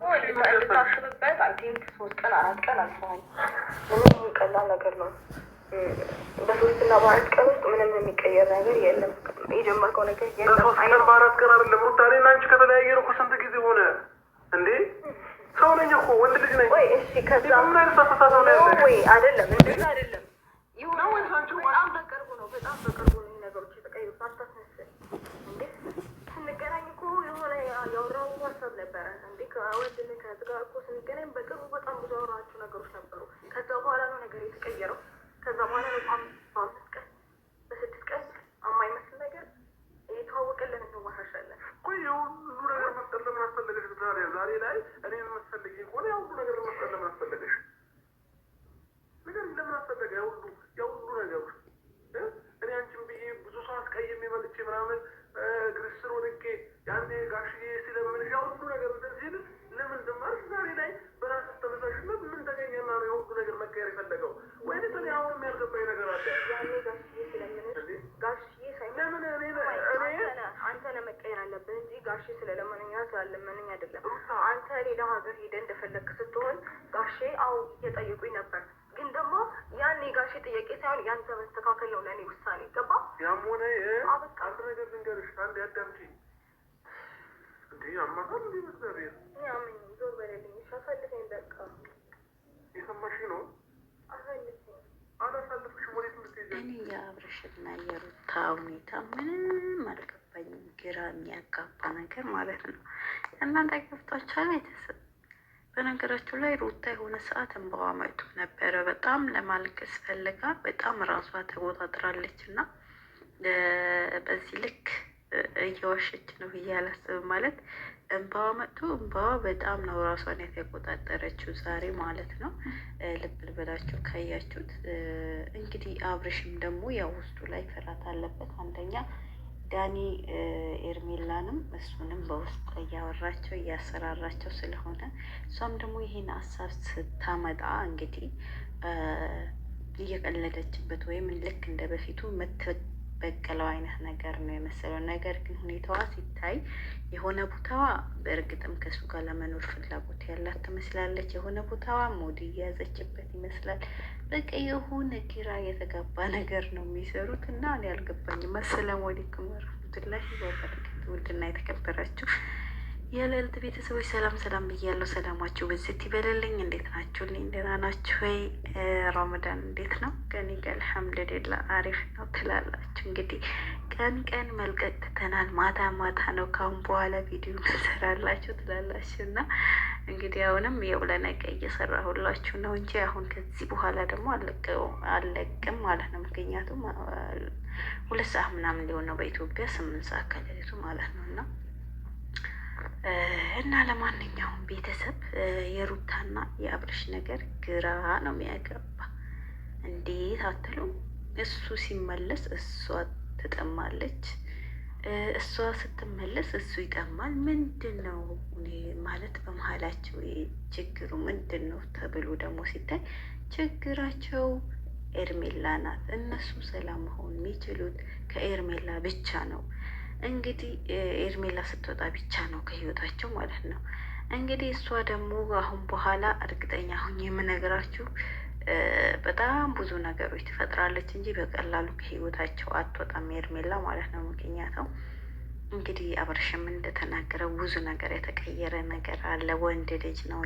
ታሽብበት አንቲም 3 ቀን 4 ቀን አልፈዋል። ምንም ቀላል ነገር ነው። በ3 እና በ4 ቀን ውስጥ ምንም የሚቀየር ነገር የለም። የጀመርከው ነገር የለም። በ3 ቀን በ4 ቀን አይደለም ሩታኔ እና አንቺ ከተለያየን እኮ ስንት ጊዜ ሆነ እንዴ? ሰው ነኝ እኮ ወንድ ልጅ ነኝ። ወይ እሺ፣ ከዛ ምን አይነት አስተሳሰብ ነው ያለሽ? ወይ አይደለም፣ እንደዛ አይደለም። ይሁን በጣም በቅርቡ ነው፣ በጣም በቅርቡ ነው ነገሮች የተቀየሩት። አታስመስል እንዴ። ስንገናኝ እኮ የሆነ ያወራው ሀሳብ ነበረ እንዴ። ከወንድም ከዚህ ጋር እኮ ስንገናኝ በቅርቡ በጣም ብዙ ያወራቸው ነገሮች ነበሩ። ከዛ በኋላ ነው ነገር የተቀየረው። ከዛ በኋላ በጣም በ5 ቀን በ6 ቀን የማይመስል ነገር እየተዋወቀልን እንዋሻሻለን። ቆይ የሁሉ ነገር መፍጠር ለምን አስፈለገሽ? ዛሬ ላይ እኔ የምትፈልጊ ከሆነ የሁሉ ነገር መፍጠር ለምን አስፈለገሽ? ነገር ለምን አስፈለገ? የሁሉ ነገር እኔ አንቺን ብዬ ብዙ ሰው አስቀይሜ መጥቼ ምናምን እግርሽ ስር ወድቄ ያኔ ጋሽዬ ሲለምንሽ ያሁሉ ነገር እንደዚህ ለምን ዝማር? ዛሬ ላይ በራስሽ ተነሳሽነት ምን ተገኘና ነው የሁሉ ነገር መቀየር የፈለገው? ወይስ እኔ አሁንም ያልገባኝ ነገር አለ? ያኔ ጋሽዬ ሲለምንሽ ጋሽዬ ሳይሆን አንተ ነህ መቀየር አለብን እንጂ ጋሼ ስለለመነኝ ስላለመነኝ አይደለም። አንተ ሌላ ሀገር ሄደህ እንደፈለግክ ስትሆን ጋሼ አዎ እየጠየቁኝ ነበር። ግን ደግሞ ያኔ ጋሼ ጥያቄ ሳይሆን ያንተ መስተካከል ነው ለእኔ ውሳኔ። ገባ? ያም ሆነ አንድ ነገር ልንገርሽ፣ አንድ ያዳምጪኝ። እንዴ አማካል እንዲ መዛቤር ያምኝ ዞር በሌልኝ። አሳልፈኝ በቃ። የሰማሽኝ ነው? አሳልፈኝ። አላሳልፍሽም። ወዴት ምትሄጂ? እኔ የአብርሽና የሩታ ሁኔታ ምንም አልገባኝም። ግራ የሚያጋባ ነገር ማለት ነው። እናንተ ገብቷችኋል? ቤተሰብ በነገራችሁ ላይ ሩታ የሆነ ሰዓት እንባዋ መጥቶ ነበረ። በጣም ለማልቀስ ፈልጋ በጣም ራሷ ተቆጣጥራለች እና በዚህ ልክ እየዋሸች ነው ብዬ አላስብም። ማለት እንባዋ መጥቶ እንባዋ በጣም ነው ራሷን የተቆጣጠረችው ዛሬ ማለት ነው። ልብ ልበላችሁ ካያችሁት። እንግዲህ አብርሽም ደግሞ ያው ውስጡ ላይ ፍርሃት አለበት። አንደኛ ዳኒ ኤርሜላንም እሱንም በውስጥ እያወራቸው እያሰራራቸው ስለሆነ እሷም ደግሞ ይሄን ሀሳብ ስታመጣ እንግዲህ እየቀለደችበት ወይም ልክ እንደ በፊቱ የምትበቀለው አይነት ነገር ነው የመሰለው። ነገር ግን ሁኔታዋ ሲታይ የሆነ ቦታዋ በእርግጥም ከእሱ ጋር ለመኖር ፍላጎት ያላት ትመስላለች። የሆነ ቦታዋ ሞድ እየያዘችበት ይመስላል። በቃ የሆነ ግራ የተጋባ ነገር ነው የሚሰሩት እና እኔ አልገባኝም። አሰላሙ አለይኩም ወረህመቱላሂ ወበረካቱ። ውድና የተከበራችሁ የልዕልት ቤተሰቦች ሰላም ሰላም ብያለሁ። ሰላማችሁ በዚህ ይበልልኝ። እንዴት ናችሁ? ልኝ ደህና ናችሁ ወይ? ረመዳን እንዴት ነው? ከኔ ጋር አልሐምዱሊላህ አሪፍ ነው ትላላችሁ። እንግዲህ ቀን ቀን መልቀቅ ትተናል። ማታ ማታ ነው ካሁን በኋላ ቪዲዮ ትሰራላችሁ ትላላችሁ እና እንግዲህ አሁንም የው ለነገ እየሰራሁላችሁ ነው እንጂ አሁን ከዚህ በኋላ ደግሞ አለቅም ማለት ነው። ምክንያቱም 2 ሰዓት ምናምን ሊሆን ነው በኢትዮጵያ 8 ሰዓት ከሌሊቱ ማለት ነው እና ለማንኛውም ቤተሰብ የሩታና የአብርሽ ነገር ግራ ነው የሚያገባ። እንዴት አትሉም? እሱ ሲመለስ እሷ ትጠማለች፣ እሷ ስትመለስ እሱ ይጠማል። ምንድን ነው ማለት በመሀላቸው ችግሩ ምንድን ነው ተብሎ ደግሞ ሲታይ ችግራቸው ኤርሜላ ናት። እነሱ ሰላም መሆን የሚችሉት ከኤርሜላ ብቻ ነው። እንግዲህ ኤርሜላ ስትወጣ ብቻ ነው ከህይወታቸው ማለት ነው። እንግዲህ እሷ ደግሞ አሁን በኋላ እርግጠኛ አሁን የምነግራችሁ በጣም ብዙ ነገሮች ትፈጥራለች እንጂ በቀላሉ ከህይወታቸው አትወጣም ኤርሜላ ማለት ነው። ምክንያቱም እንግዲህ አብርሽም እንደተናገረው ብዙ ነገር የተቀየረ ነገር አለ። ወንድ ልጅ ነው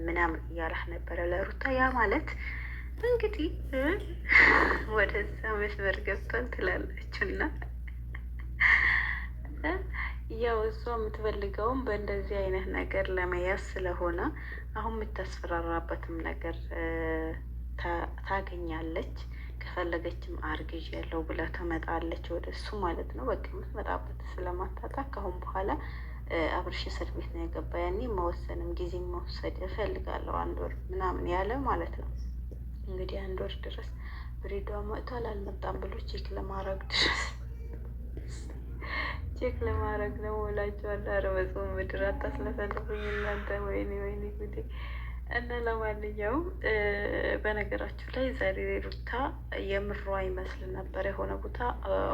ምናምን እያላህ ነበረ ለሩታ። ያ ማለት እንግዲህ ወደዛ መስመር ገብቷል ትላላችሁ እና ያው እሷ የምትፈልገውም በእንደዚህ አይነት ነገር ለመያዝ ስለሆነ አሁን የምታስፈራራበትም ነገር ታገኛለች። ከፈለገችም አርግዥ ያለው ብላ ትመጣለች ወደ እሱ ማለት ነው። በቃ የምትመጣበት ስለማታጣ ከአሁን በኋላ አብርሽ እስር ቤት ነው የገባ። ያኔ መወሰንም ጊዜ መውሰድ እፈልጋለሁ 1 ወር ምናምን ያለ ማለት ነው። እንግዲህ 1 ወር ድረስ ብሬዷ መጥቷል አልመጣም ብሎ ቼክ ለማድረግ ድረስ ቼክ ለማድረግ ነው እላቸዋለሁ። ኧረ በጾም ምድር አታስለፈልፉኝ እናንተ። ወይኔ ወይኔ ጉዴ! እና ለማንኛውም በነገራችሁ ላይ ዛሬ ሩታ የምሯ ይመስል ነበር። የሆነ ቦታ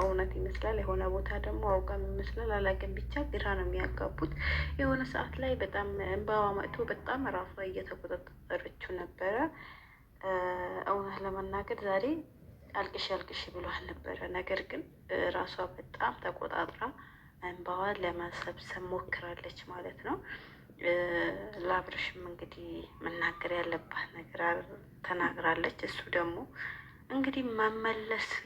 እውነት ይመስላል፣ የሆነ ቦታ ደግሞ አውቃም ይመስላል። አላውቅም፣ ብቻ ግራ ነው የሚያጋቡት። የሆነ ሰዓት ላይ በጣም እንባዋ መጥቶ በጣም ራሷ እየተቆጣጠረችው ነበረ። እውነት ለመናገር ዛሬ አልቅሽ አልቅሽ ብሏል ነበረ። ነገር ግን ራሷ በጣም ተቆጣጥራ እንባዋን ለመሰብሰብ ሞክራለች ማለት ነው። ለአብርሽም እንግዲህ መናገር ያለባት ነገር ተናግራለች። እሱ ደግሞ እንግዲህ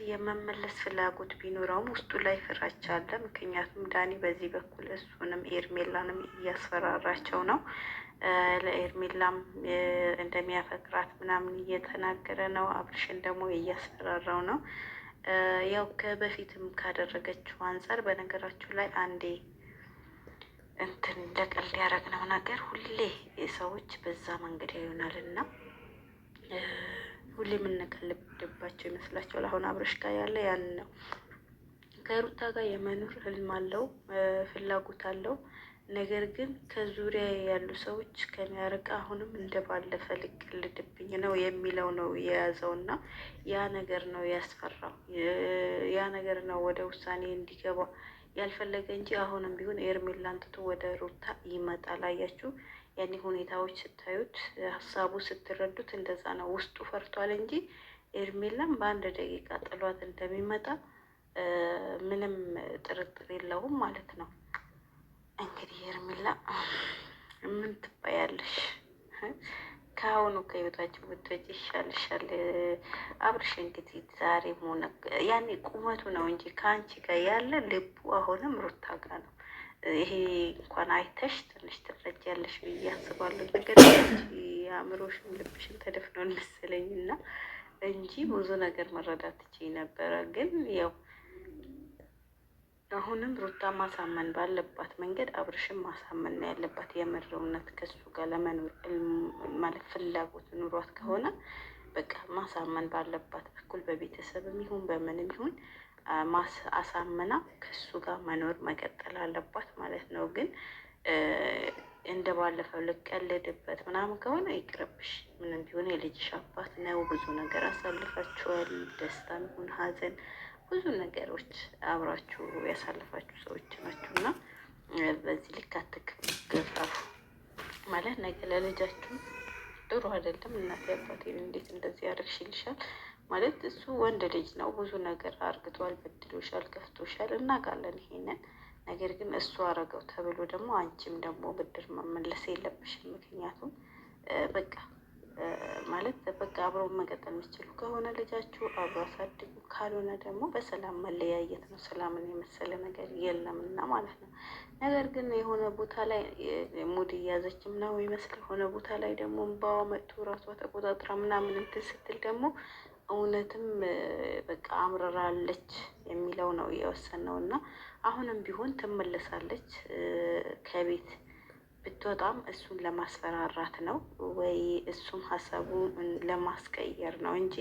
የመመለስ ፍላጎት ቢኖረውም ውስጡ ላይ ፍራቻ አለ። ምክንያቱም ዳኒ በዚህ በኩል እሱንም ኤርሜላንም እያስፈራራቸው ነው። ለኤርሜላም እንደሚያፈቅራት ምናምን እየተናገረ ነው። አብርሽን ደግሞ እያስፈራራው ነው። ያው ከበፊትም ካደረገችው አንጻር በነገራችሁ ላይ አንዴ እንትን ለቀልድ ያደረግነው ነገር ሁሌ ሰዎች በዛ መንገድ ይሆናል እና ሁሌ የምንቀልድባቸው ይመስላቸዋል። አሁን አብረሽ ጋር ያለ ያን ነው። ከሩታ ጋር የመኖር ህልም አለው፣ ፍላጎት አለው። ነገር ግን ከዙሪያ ያሉ ሰዎች ከሚያርቅ አሁንም እንደባለፈ ልቅልድብኝ ነው የሚለው ነው የያዘው እና ያ ነገር ነው ያስፈራው። ያ ነገር ነው ወደ ውሳኔ እንዲገባ ያልፈለገ እንጂ አሁንም ቢሆን ኤርሜላን ትቶ ወደ ሩታ ይመጣል። አያችሁ፣ ያኔ ሁኔታዎች ስታዩት፣ ሀሳቡ ስትረዱት እንደዛ ነው። ውስጡ ፈርቷል እንጂ ኤርሜላን በአንድ ደቂቃ ጥሏት እንደሚመጣ ምንም ጥርጥር የለውም ማለት ነው። እንግዲህ ኤርሜላ ምን ትባያለሽ? ከአሁኑ ከህይወታቸው ብትወጪ ይሻልሻል። አብርሽ እንግዲህ ዛሬ ሆነ ያኔ ቁመቱ ነው እንጂ ከአንቺ ጋር ያለ ልቡ አሁንም ሩታ ጋር ነው። ይሄ እንኳን አይተሽ ትንሽ ትረጃለሽ ብዬ አስባለሁ። ነገር አእምሮሽም ልብሽም ተደፍነው መሰለኝ እና እንጂ ብዙ ነገር መረዳት ትችይ ነበረ። ግን ያው አሁንም ሩታ ማሳመን ባለባት መንገድ አብርሽም ማሳመን ነው ያለባት። የምር እውነት ከሱ ጋር ለመኖር ማለት ፍላጎት ኑሯት ከሆነ በቃ ማሳመን ባለባት በኩል በቤተሰብም ይሁን በምንም ይሁን አሳምና ከሱ ጋር መኖር መቀጠል አለባት ማለት ነው። ግን እንደ ባለፈው ልቀልድበት ምናምን ከሆነ ይቅርብሽ። ምንም ቢሆን የልጅሽ አባት ነው። ብዙ ነገር አሳልፋችኋል። ደስታም ይሁን ሐዘን ብዙ ነገሮች አብራችሁ ያሳልፋችሁ ሰዎች ናችሁ እና በዚህ ልክ አትገፋፉ ማለት ነገ ለልጃችሁ ጥሩ አይደለም። እናቴ አባቴን እንዴት እንደዚህ ያደርግሽልሻል ማለት እሱ ወንድ ልጅ ነው። ብዙ ነገር አርግቷል፣ በድሎሻል፣ ከፍቶሻል፣ እናውቃለን ይሄንን። ነገር ግን እሱ አረገው ተብሎ ደግሞ አንቺም ደግሞ ብድር መመለስ የለብሽም። ምክንያቱም በቃ ማለት በቃ አብረው መቀጠል የምትችሉ ከሆነ ልጃችሁ አብሮ አሳድጉ፣ ካልሆነ ደግሞ በሰላም መለያየት ነው። ሰላምን የመሰለ ነገር የለምና ማለት ነው። ነገር ግን የሆነ ቦታ ላይ ሙድ እያዘችም ነው ይመስል የሆነ ቦታ ላይ ደግሞ እንባዋ መጥቶ ራሷ ተቆጣጥራ ምናምን እንትን ስትል ደግሞ እውነትም በቃ አምርራለች የሚለው ነው የወሰነው እና አሁንም ቢሆን ትመለሳለች ከቤት ብትወጣም እሱን ለማስፈራራት ነው ወይ እሱም ሀሳቡን ለማስቀየር ነው እንጂ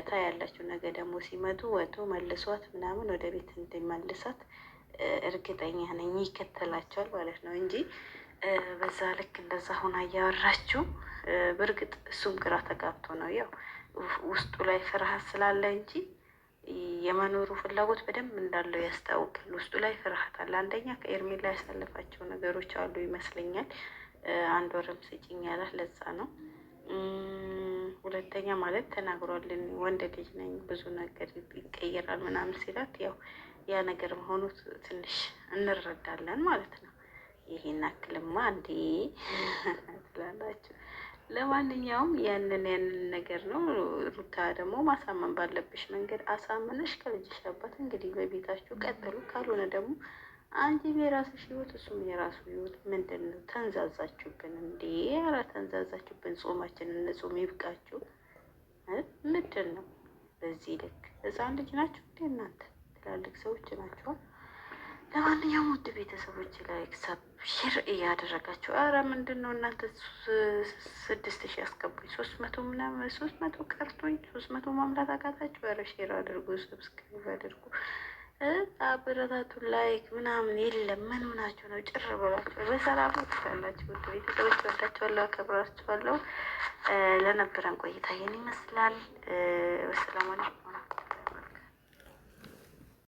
ታያላችሁ። ነገ ደግሞ ሲመጡ ወጥቶ መልሷት ምናምን ወደ ቤት እንዲመልሳት እርግጠኛ ነኝ። ይከተላቸዋል ማለት ነው እንጂ በዛ ልክ እንደዛ ሆና እያወራችሁ በእርግጥ እሱም ግራ ተጋብቶ ነው ያው ውስጡ ላይ ፍርሃት ስላለ እንጂ የመኖሩ ፍላጎት በደንብ እንዳለው ያስታውቃል። ውስጡ ላይ ፍርሃት አለ። አንደኛ ከኤርሜላ ያሳለፋቸው ነገሮች አሉ ይመስለኛል። 1 ወርም ስጭኝ ያላት ለዛ ነው። ሁለተኛ ማለት ተናግሯልን ወንድ ልጅ ነኝ ብዙ ነገር ይቀየራል ምናምን ሲላት ያው ያ ነገር መሆኑ ትንሽ እንረዳለን ማለት ነው። ይሄን አክልማ እንዴ ትላላችሁ። ለማንኛውም ያንን ነገር ነው። ሩታ ደግሞ ማሳመን ባለብሽ መንገድ አሳምነሽ ከልጅሽ አባት እንግዲህ በቤታችሁ ቀጥሉ። ካልሆነ ደግሞ አንቺም የራስሽ ህይወት እሱም የራሱ ህይወት። ምንድን ነው ተንዛዛችሁብን እንዴ? ኧረ ተንዛዛችሁብን። ጾማችንን እንጹም ይብቃችሁ። ምንድን ነው በዚህ ልክ? ህፃን ልጅ ናችሁ እንዴ እናንተ? ትላልቅ ሰዎች ናችኋል። ለማንኛውም ውድ ቤተሰቦች ላይክ ሰብሽር እያደረጋችሁ ኧረ ምንድን ነው እናንተ 6000 ያስገቡኝ 300 ምናምን 300 ቀርቶኝ 300 ማምላት አቃታችሁ። ኧረ ሼር አድርጉ፣ ሰብስክራይብ አድርጉ። አበረታቱ። ላይክ ምናምን የለም። ምን ሆናችሁ ነው? ጭር ብላችሁ በሰላም ትላላችሁ። ውድ ቤተሰቦች ወዳችኋለሁ፣ አከብራችኋለሁ። ለነበረን ቆይታ ይህን ይመስላል። ወሰላሙ አለይኩም።